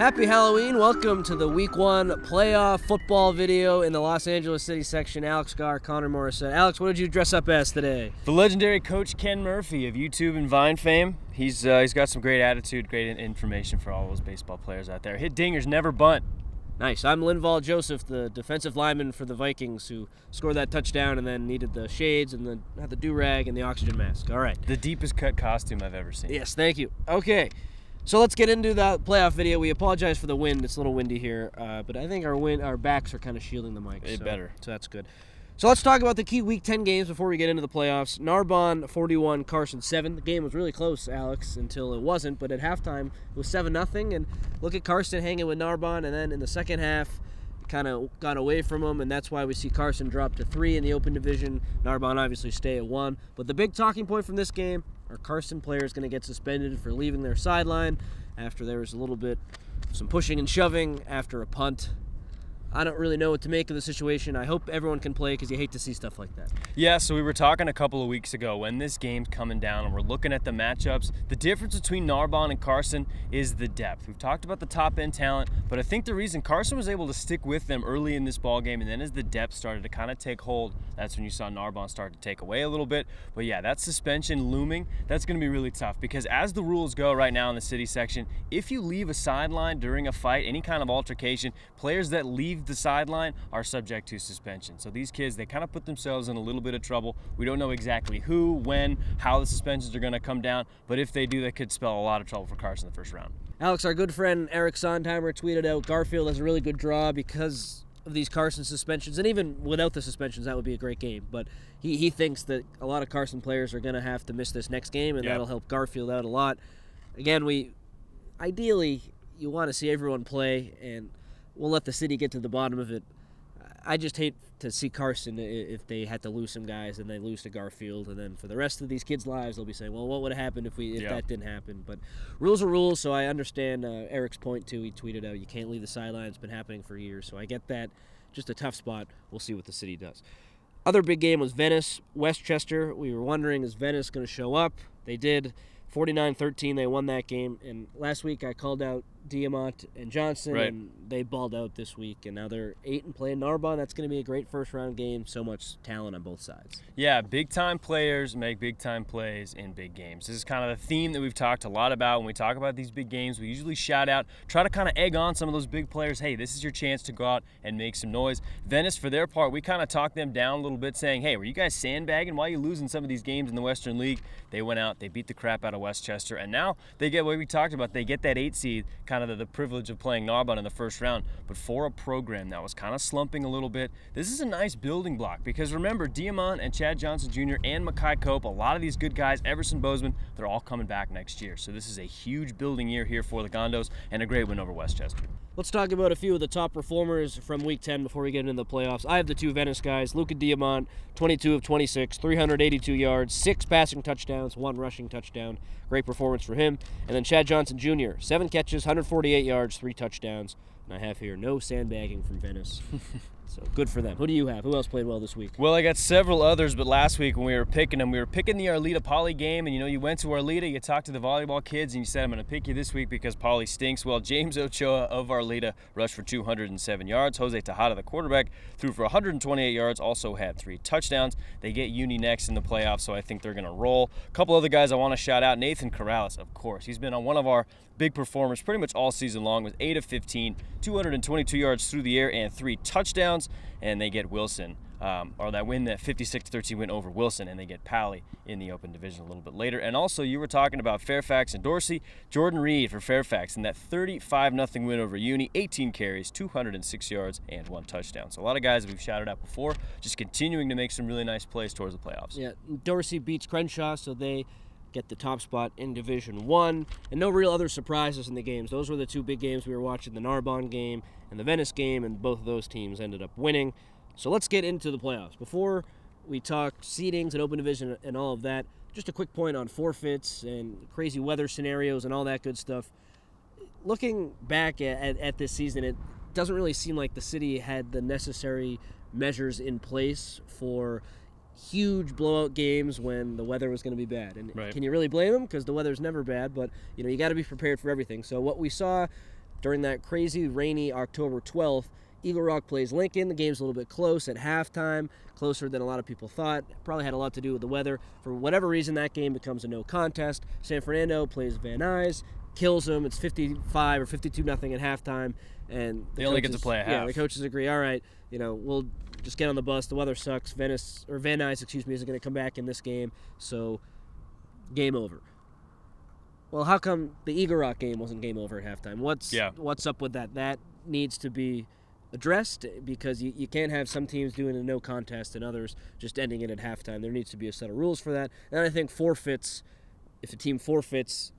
Happy Halloween. Welcome to the Week 1 playoff football video in the Los Angeles City section. Alex Garr, Connor Morissette. Alex, what did you dress up as today? The legendary Coach Ken Murphy of YouTube and Vine fame. He's got some great attitude, great information for all those baseball players out there. Hit dingers, never bunt. Nice. I'm Linval Joseph, the defensive lineman for the Vikings who scored that touchdown and then needed the shades and then had the do-rag and the oxygen mask. All right. The deepest cut costume I've ever seen. Yes, thank you. Okay. So let's get into that playoff video. We apologize for the wind. It's a little windy here, but I think our backs are kind of shielding the mic. Better. So that's good. So let's talk about the key Week 10 games before we get into the playoffs. Narbonne 41, Carson 7. The game was really close, Alex, until it wasn't, but at halftime it was 7-0. And look at Carson hanging with Narbonne, and then in the second half, it kind of got away from him, and that's why we see Carson drop to 3 in the open division. Narbonne obviously stay at 1. But the big talking point from this game, are Carson players going to get suspended for leaving their sideline after there was a little bit some pushing and shoving after a punt? I don't really know what to make of the situation. I hope everyone can play because you hate to see stuff like that. Yeah, so we were talking a couple of weeks ago when this game's coming down and we're looking at the matchups. The difference between Narbonne and Carson is the depth. We've talked about the top-end talent, but I think the reason Carson was able to stick with them early in this ball game, and then as the depth started to kind of take hold, that's when you saw Narbonne start to take away a little bit. But yeah, that suspension looming, that's going to be really tough because as the rules go right now in the city section, if you leave a sideline during a fight, any kind of altercation, players that leave the sideline are subject to suspension. So these kids, they kind of put themselves in a little bit of trouble. We don't know exactly who, when, how the suspensions are going to come down, but if they do, that could spell a lot of trouble for Carson in the first round. Alex, our good friend Eric Sondheimer tweeted out Garfield has a really good draw because of these Carson suspensions, and even without the suspensions, that would be a great game. But he thinks that a lot of Carson players are going to have to miss this next game, and that'll help Garfield out a lot. Again, ideally, you want to see everyone play, and we'll let the city get to the bottom of it. I just hate to see Carson if they had to lose some guys and they lose to Garfield, and then for the rest of these kids' lives, they'll be saying, well, what would have happened if that didn't happen? But rules are rules, so I understand Eric's point, too. He tweeted out, you can't leave the sideline. It's been happening for years, so I get that. Just a tough spot. We'll see what the city does. Other big game was Venice, Westchester. We were wondering, is Venice going to show up? They did. 49-13, they won that game. And last week I called out Diamant and Johnson, and they balled out this week. And now they're 8 and playing Narbonne. That's going to be a great first-round game. So much talent on both sides. Yeah, big-time players make big-time plays in big games. This is kind of the theme that we've talked a lot about. When we talk about these big games, we usually shout out, try to kind of egg on some of those big players. Hey, this is your chance to go out and make some noise. Venice, for their part, we kind of talked them down a little bit, saying, hey, were you guys sandbagging? Why are you losing some of these games in the Western League? They went out, they beat the crap out of Westchester, and now they get what we talked about. They get that 8 seed, kind of the privilege of playing Narbonne in the first round. But for a program that was kind of slumping a little bit, this is a nice building block because remember, Diamant and Chad Johnson Jr. and Makai Cope, a lot of these good guys, Everson Bozeman, they're all coming back next year. So this is a huge building year here for the Gondos and a great win over Westchester. Let's talk about a few of the top performers from Week 10 before we get into the playoffs. I have the 2 Venice guys. Luca Diamant, 22 of 26, 382 yards, 6 passing touchdowns, 1 rushing touchdown. Great performance for him. And then Chad Johnson Jr., 7 catches, 148 yards, 3 touchdowns. And I have here no sandbagging from Venice. So good for them. Who do you have? Who else played well this week? Well, I got several others, but last week when we were picking them, we were picking the Arleta Poly game, and you went to Arleta, you talked to the volleyball kids, and you said, I'm going to pick you this week because Poly stinks. Well, James Ochoa of Arleta rushed for 207 yards. Jose Tejada, the quarterback, threw for 128 yards, also had 3 touchdowns. They get Uni next in the playoffs, so I think they're going to roll. A couple other guys I want to shout out. Nathan Corrales, of course. He's been on one of our big performers pretty much all season long with 8 of 15, 222 yards through the air, and 3 touchdowns. And they get Wilson, or that 56-13 win over Wilson, and they get Pally in the open division a little bit later. And also, you were talking about Fairfax and Dorsey. Jordan Reed for Fairfax in that 35-0 win over Uni, 18 carries, 206 yards, and 1 touchdown. So a lot of guys that we've shouted out before, just continuing to make some really nice plays towards the playoffs. Yeah, Dorsey beats Crenshaw, so they get the top spot in Division 1. And no real other surprises in the games. Those were the 2 big games we were watching, the Narbonne game and the Venice game, and both of those teams ended up winning. So let's get into the playoffs. Before we talk seedings and open division and all of that, just a quick point on forfeits and crazy weather scenarios and all that good stuff. Looking back at this season, it doesn't really seem like the city had the necessary measures in place for huge blowout games when the weather was going to be bad. And Can you really blame them? Because the weather's never bad, but you got to be prepared for everything. So what we saw during that crazy rainy October 12th, Eagle Rock plays Lincoln. The game's a little bit close at halftime, closer than a lot of people thought. Probably had a lot to do with the weather. For whatever reason, that game becomes a no contest. San Fernando plays Van Nuys, kills them. It's 55 or 52-0 at halftime, and they only get to play a half. Yeah, the coaches agree. All right, we'll just get on the bus. The weather sucks. Van Nuys, isn't going to come back in this game, so game over. Well, how come the Eagle Rock game wasn't game over at halftime? What's up with that? That needs to be addressed, because you can't have some teams doing a no contest and others just ending it at halftime. There needs to be a set of rules for that. And I think forfeits, if a team forfeits,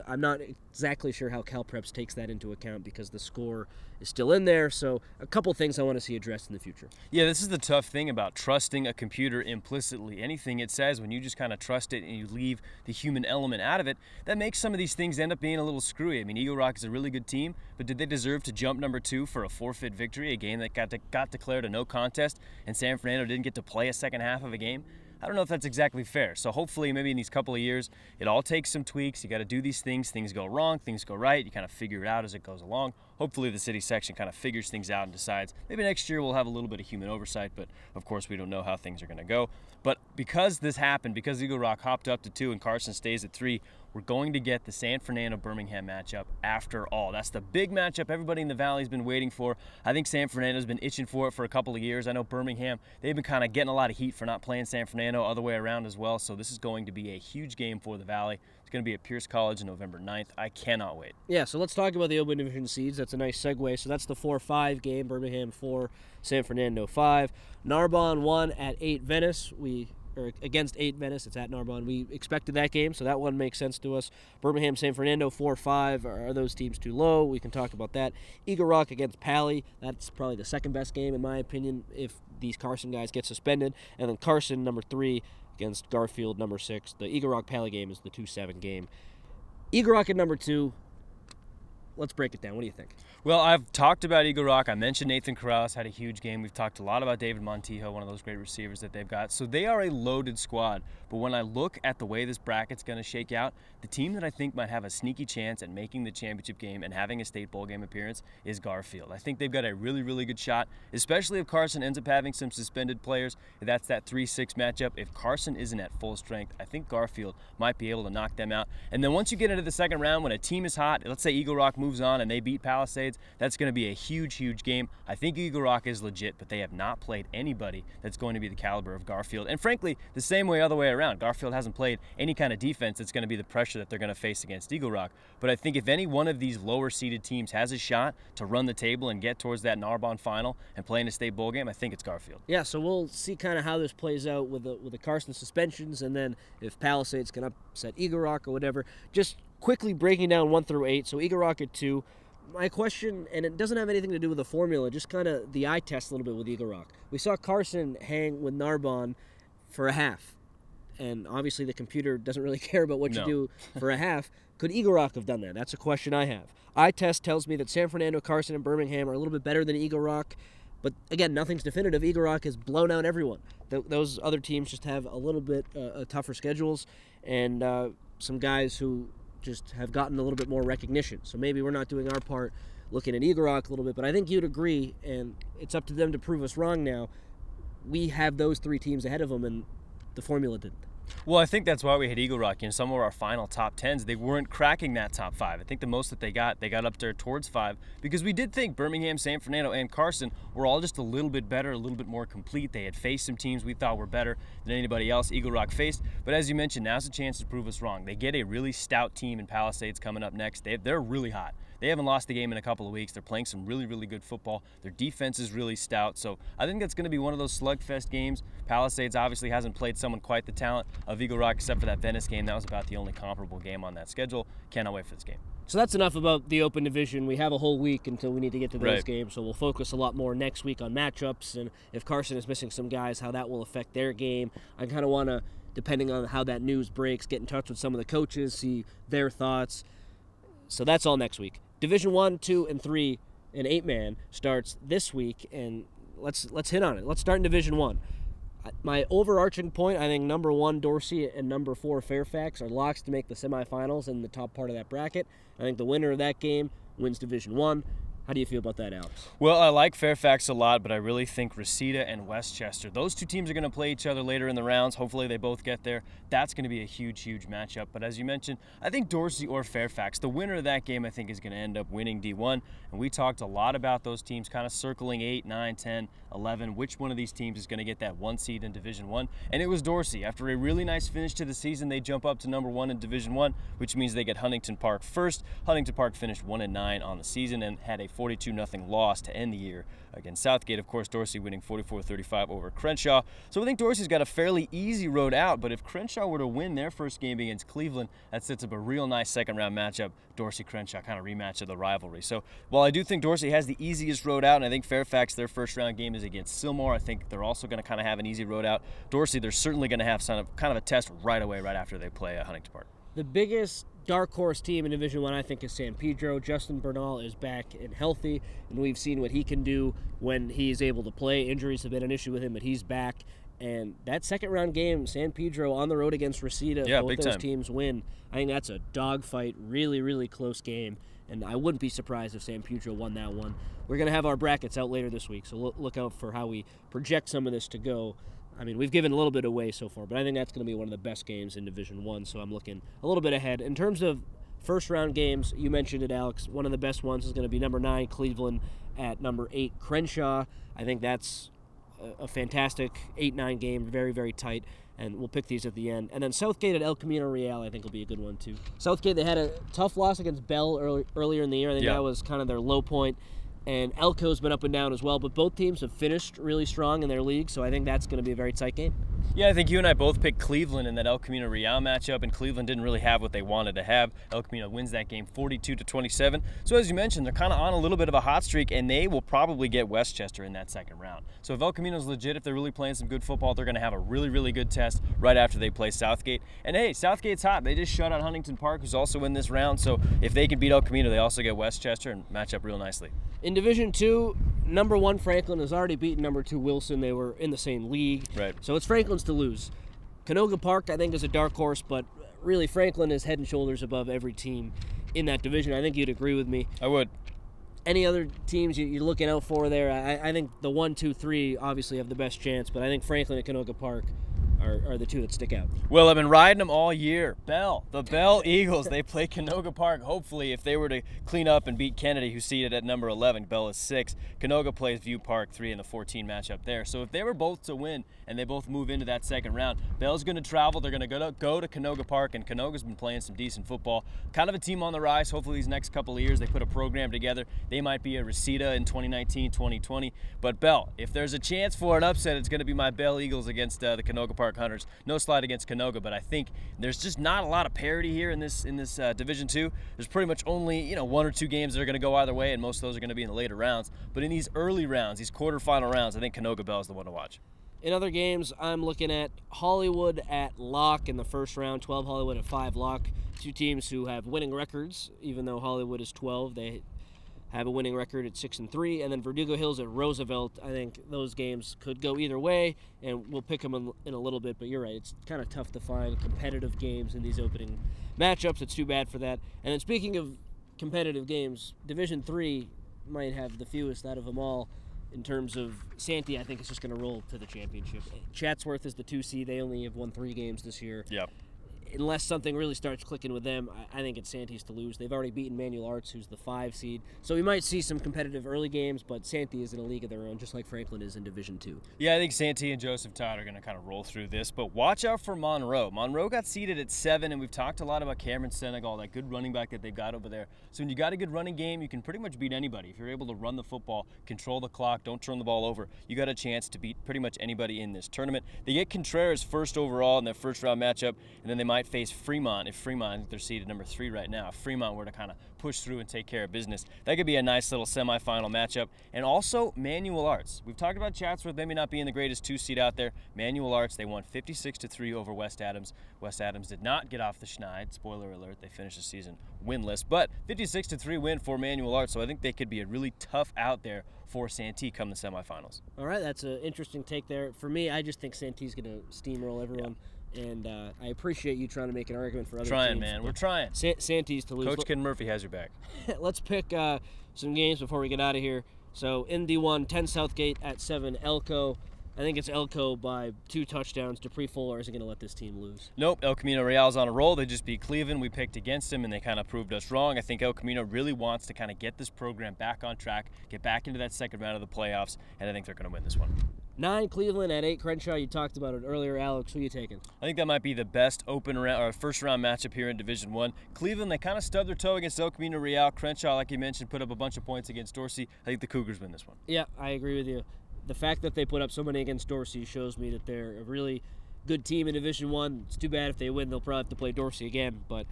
I'm not exactly sure how CalPreps takes that into account, because the score is still in there. So a couple things I want to see addressed in the future. Yeah, this is the tough thing about trusting a computer implicitly. Anything it says, when you just kind of trust it and you leave the human element out of it, that makes some of these things end up being a little screwy. I mean, Eagle Rock is a really good team, but did they deserve to jump number 2 for a forfeit victory, a game that got declared a no contest, and San Fernando didn't get to play a second half of a game? I don't know if that's exactly fair. So hopefully maybe in these couple of years, it all takes some tweaks. You got to do these things. Things go wrong, things go right. You kind of figure it out as it goes along. Hopefully the city section kind of figures things out and decides maybe next year we'll have a little bit of human oversight, but of course we don't know how things are going to go. But because this happened, because Eagle Rock hopped up to 2 and Carson stays at 3, we're going to get the San Fernando-Birmingham matchup after all. That's the big matchup everybody in the Valley has been waiting for. I think San Fernando's been itching for it for a couple of years. I know Birmingham, they've been kind of getting a lot of heat for not playing San Fernando, other way around as well. So this is going to be a huge game for the Valley. It's going to be at Pierce College on November 9th. I cannot wait. Yeah, so let's talk about the Open Division seeds. That's a nice segue. So that's the 4-5 game, Birmingham 4, San Fernando 5. Narbonne 1 at 8 Venice. Against 8 Venice. It's at Narbonne. We expected that game, so that one makes sense to us. Birmingham, San Fernando, 4-5. Are those teams too low? We can talk about that. Eagle Rock against Pally. That's probably the second best game, in my opinion, if these Carson guys get suspended. And then Carson, number 3, against Garfield, number 6. The Eagle Rock Pally game is the 2-7 game. Eagle Rock at number 2. Let's break it down. What do you think? Well, I've talked about Eagle Rock. I mentioned Nathan Corrales had a huge game. We've talked a lot about David Montijo, one of those great receivers that they've got. So they are a loaded squad. But when I look at the way this bracket's going to shake out, the team that I think might have a sneaky chance at making the championship game and having a state bowl game appearance is Garfield. I think they've got a really, really good shot, especially if Carson ends up having some suspended players. That's that 3-6 matchup. If Carson isn't at full strength, I think Garfield might be able to knock them out. And then once you get into the second round, when a team is hot, let's say Eagle Rock moves on and they beat Palisades, that's going to be a huge, huge game. I think Eagle Rock is legit, but they have not played anybody that's going to be the caliber of Garfield. And frankly, the same way other way around. Garfield hasn't played any kind of defense that's going to be the pressure that they're going to face against Eagle Rock. But I think if any one of these lower-seeded teams has a shot to run the table and get towards that Narbonne final and play in a state bowl game, I think it's Garfield. Yeah, so we'll see kind of how this plays out with the Carson suspensions, and then if Palisades can upset Eagle Rock or whatever. Just quickly breaking down 1 through 8. So Eagle Rock at 2. My question, and it doesn't have anything to do with the formula, just kind of the eye test a little bit with Eagle Rock. We saw Carson hang with Narbonne for a half, and obviously the computer doesn't really care about what you do for a half. Could Eagle Rock have done that? That's a question I have. Eye test tells me that San Fernando, Carson, and Birmingham are a little bit better than Eagle Rock, but again, nothing's definitive. Eagle Rock has blown out everyone. Those other teams just have a little bit tougher schedules, and some guys who just have gotten a little bit more recognition. So maybe we're not doing our part looking at Eagle Rock a little bit, but I think you'd agree, and it's up to them to prove us wrong now. We have those 3 teams ahead of them, and the formula didn't. Well, I think that's why we hit Eagle Rock. Some of our final top 10s, they weren't cracking that top 5. I think the most that they got up there towards 5, because we did think Birmingham, San Fernando, and Carson were all just a little bit better, a little bit more complete. They had faced some teams we thought were better than anybody else Eagle Rock faced. But as you mentioned, now's a chance to prove us wrong. They get a really stout team in Palisades coming up next. They're really hot. They haven't lost the game in a couple of weeks. They're playing some really, really good football. Their defense is really stout. So I think that's going to be one of those slugfest games. Palisades obviously hasn't played someone quite the talent of Eagle Rock except for that Venice game. That was about the only comparable game on that schedule. Cannot wait for this game. So that's enough about the Open Division. We have a whole week until we need to get to those games, so we'll focus a lot more next week on matchups, and if Carson is missing some guys, how that will affect their game. I kind of want to, depending on how that news breaks, get in touch with some of the coaches, see their thoughts. So that's all next week. Division 1, 2, and 3, and 8-man starts this week, and let's hit on it. Let's start in Division 1. My overarching point, I think number 1 Dorsey and number 4 Fairfax are locks to make the semifinals in the top part of that bracket. I think the winner of that game wins Division 1. How do you feel about that, Alex? Well, I like Fairfax a lot, but I really think Reseda and Westchester, those two teams are going to play each other later in the rounds. Hopefully they both get there. That's going to be a huge, huge matchup. But as you mentioned, I think Dorsey or Fairfax, the winner of that game, I think is going to end up winning D1. And we talked a lot about those teams kind of circling 8, 9, 10, 11. Which one of these teams is going to get that 1 seed in Division 1? And it was Dorsey. After a really nice finish to the season, they jump up to number 1 in Division 1, which means they get Huntington Park first. Huntington Park finished 1-9 on the season and had a 42-0 loss to end the year against Southgate. Of course, Dorsey winning 44-35 over Crenshaw. So I think Dorsey's got a fairly easy road out, but if Crenshaw were to win their first game against Cleveland, that sets up a real nice second-round matchup, Dorsey-Crenshaw kind of rematch of the rivalry. So while I do think Dorsey has the easiest road out, and I think Fairfax, their first-round game is against Sylmar, I think they're also going to kind of have an easy road out. Dorsey, they're certainly going to have kind of a test right away, right after they play Huntington Park. The biggest dark horse team in Division 1, I think, is San Pedro. Justin Bernal is back and healthy, and we've seen what he can do when he's able to play. Injuries have been an issue with him, but he's back. And that second-round game, San Pedro on the road against Reseda, both those teams win. I think that's a dogfight, really, really close game, and I wouldn't be surprised if San Pedro won that one. We're going to have our brackets out later this week, so look out for how we project some of this to go. I mean, we've given a little bit away so far, but I think that's going to be one of the best games in Division 1, so I'm looking a little bit ahead. In terms of first-round games, you mentioned it, Alex. One of the best ones is going to be number 9, Cleveland, at number 8, Crenshaw. I think that's a fantastic 8-9 game, very, very tight, and we'll pick these at the end. And then Southgate at El Camino Real, I think, will be a good one, too. Southgate, they had a tough loss against Bell earlier in the year. I think that was kind of their low point. And Elko's been up and down as well, but both teams have finished really strong in their league, so I think that's going to be a very tight game. Yeah, I think you and I both picked Cleveland in that El Camino Real matchup, and Cleveland didn't really have what they wanted to have. El Camino wins that game 42-27. So as you mentioned, they're kind of on a little bit of a hot streak, and they will probably get Westchester in that second round. So if El Camino's legit, if they're really playing some good football, they're going to have a really, really good test right after they play Southgate. And hey, Southgate's hot. They just shut out Huntington Park, who's also in this round. So if they can beat El Camino, they also get Westchester and match up real nicely. In Division 2, number 1 Franklin has already beaten number 2 Wilson. They were in the same league. Right. So it's Franklin's to lose. Canoga Park, I think, is a dark horse, but really Franklin is head and shoulders above every team in that division. I think you'd agree with me. I would. Any other teams you're looking out for there? I think the 1, 2, 3 obviously have the best chance, but I think Franklin and Canoga Park are the two that stick out. Well, I've been riding them all year. The Bell Eagles, they play Canoga Park. Hopefully, if they were to clean up and beat Kennedy, who's seated at number 11, Bell is 6. Canoga plays View Park 3 in the 14 matchup there. So if they were both to win and they both move into that second round, Bell's going to travel. They're going to go to Canoga Park, and Canoga's been playing some decent football. Kind of a team on the rise. Hopefully, these next couple of years, they put a program together. They might be a Reseda in 2019, 2020. But Bell, if there's a chance for an upset, it's going to be my Bell Eagles against the Canoga Park Hunters. No slide against Canoga, but I think there's just not a lot of parity here in this Division 2. There's pretty much only 1 or 2 games that are going to go either way, and most of those are going to be in the later rounds. But in these early rounds, these quarterfinal rounds, I think Canoga Bell is the one to watch. In other games, I'm looking at Hollywood at Locke in the first round, 12 Hollywood at 5 Locke. Two teams who have winning records, even though Hollywood is 12. They have a winning record at 6-3, and then Verdugo Hills at Roosevelt. I think those games could go either way, and we'll pick them in a little bit, but you're right. It's kind of tough to find competitive games in these opening matchups. It's too bad for that. And then speaking of competitive games, Division 3 might have the fewest out of them all in terms of Santee. I think it's just going to roll to the championship. Chatsworth is the 2 seed. They only have won 3 games this year. Yep. Unless something really starts clicking with them, I think it's Santee's to lose. They've already beaten Manual Arts, who's the 5 seed. So we might see some competitive early games, but Santee is in a league of their own, just like Franklin is in Division 2. Yeah, I think Santee and Joseph Todd are going to kind of roll through this, but watch out for Monroe. Monroe got seeded at 7, and we've talked a lot about Cameron Senegal, that good running back that they've got over there. So when you got a good running game, you can pretty much beat anybody. If you're able to run the football, control the clock, don't turn the ball over, you got a chance to beat pretty much anybody in this tournament. They get Contreras first overall in their first round matchup, and then they might face Fremont. If Fremont, I think they're seeded number 3 right now, if Fremont were to kind of push through and take care of business, that could be a nice little semifinal matchup. And also Manual Arts. We've talked about Chatsworth maybe not being the greatest 2 seed out there. Manual Arts, they won 56-3 over West Adams. West Adams did not get off the schneid. Spoiler alert, they finished the season winless, but 56-3 win for Manual Arts, so I think they could be a really tough out there for Santee come the semifinals. All right, that's an interesting take there. For me, I just think Santee's going to steamroll everyone. And I appreciate you trying to make an argument for other Trying, teams. man. We're trying. Santee's to lose. Coach Ken Murphy has your back. Let's pick some games before we get out of here. So in D1, 10 Southgate at 7 Elko. I think it's Elko by 2 touchdowns. Dupree Fuller isn't going to let this team lose. Nope, El Camino Real's on a roll. They just beat Cleveland. We picked against them, and they kind of proved us wrong. I think El Camino really wants to kind of get this program back on track, get back into that second round of the playoffs, and I think they're going to win this one. 9 Cleveland at 8 Crenshaw. You talked about it earlier, Alex. Who are you taking? I think that might be the best open round or first round matchup here in Division 1. Cleveland, they kind of stubbed their toe against El Camino Real. Crenshaw, like you mentioned, put up a bunch of points against Dorsey. I think the Cougars win this one. Yeah, I agree with you. The fact that they put up so many against Dorsey shows me that they're a really good team in Division 1. It's too bad if they win, they'll probably have to play Dorsey again, but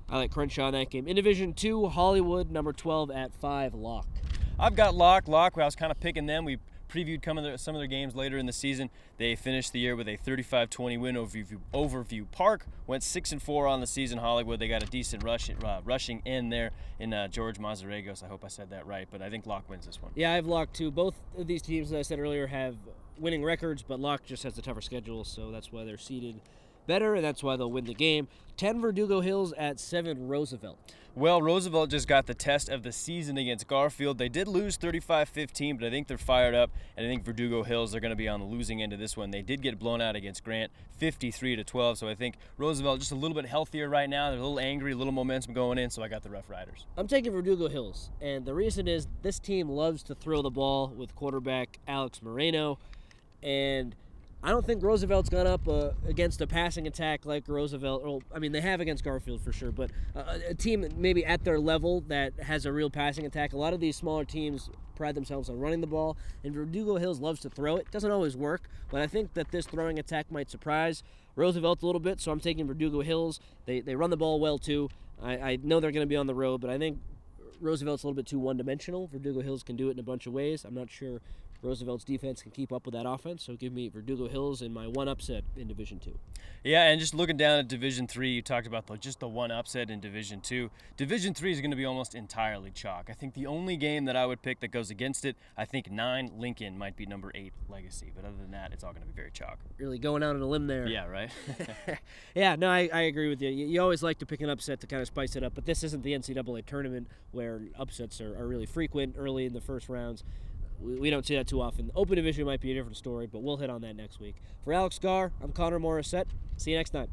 I like Crenshaw in that game. In Division 2, Hollywood, number 12 at 5, Locke. I've got Locke. I was kind of picking them. We previewed some of their games later in the season. They finished the year with a 35-20 win over Overview Park. Went 6-4 on the season. Hollywood, they got a decent rushing in there in George Mazaregos. I hope I said that right, but I think Locke wins this one. Yeah, I have Locke too. Both of these teams, as I said earlier, have winning records, but Locke just has the tougher schedule, so that's why they're seeded better, and that's why they'll win the game. 10 Verdugo Hills at 7 Roosevelt. Well, Roosevelt just got the test of the season against Garfield. They did lose 35-15, but I think they're fired up, and I think Verdugo Hills, they're going to be on the losing end of this one. They did get blown out against Grant, 53-12, so I think Roosevelt just a little bit healthier right now. They're a little angry, a little momentum going in, so I got the Rough Riders. I'm taking Verdugo Hills, and the reason is this team loves to throw the ball with quarterback Alex Moreno, and I don't think Roosevelt's gone up against a passing attack like Roosevelt. Well, I mean, they have against Garfield for sure, but a team maybe at their level that has a real passing attack. A lot of these smaller teams pride themselves on running the ball, and Verdugo Hills loves to throw it. Doesn't always work, but I think that this throwing attack might surprise Roosevelt a little bit, so I'm taking Verdugo Hills. They run the ball well, too. I know they're going to be on the road, but I think Roosevelt's a little bit too one-dimensional. Verdugo Hills can do it in a bunch of ways. I'm not sure Roosevelt's defense can keep up with that offense, so give me Verdugo Hills in my one upset in Division 2. Yeah, and just looking down at Division 3, you talked about just the one upset in Division 2. Division 3 is going to be almost entirely chalk. I think the only game that I would pick that goes against it, I think 9 Lincoln might be number 8 Legacy, but other than that, it's all going to be very chalk. Really going out on a limb there. Yeah, right? Yeah, no, I agree with you. You always like to pick an upset to kind of spice it up, but this isn't the NCAA tournament where upsets are really frequent early in the first rounds. We don't see that too often. Open Division might be a different story, but we'll hit on that next week. For Alex Garr, I'm Connor Morissette. See you next time.